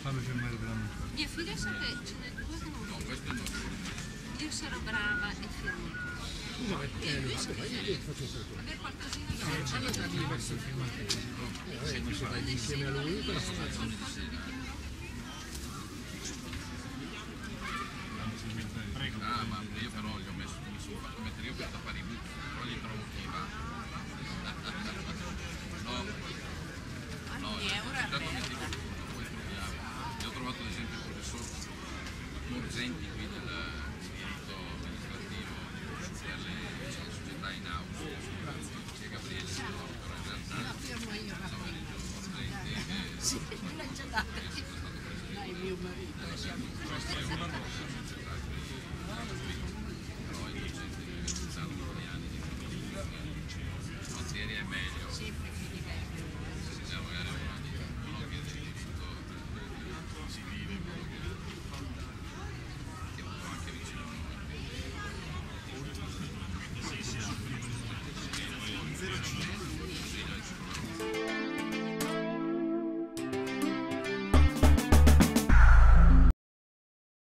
Fammi fermare per la mia. Mia figlia sa che ce n'è due che non vedo. Io sarò brava e firmo. Scusa, ma io faccio tutto. Aver qualcosina da Hanno già diversi filmati. Ma se vai insieme a lui per la fare. Ah, ma io però gli ho messo, mi sono fatto mettere io per tappare i buchi, però gli trovo chi va. No, già metti qualcuno, poi troviamo. Io ho trovato ad esempio il professor Morzenti qui del diritto amministrativo delle società in house, che Gabriele si però in realtà Sì, l'ha già data. Dai, mio marito.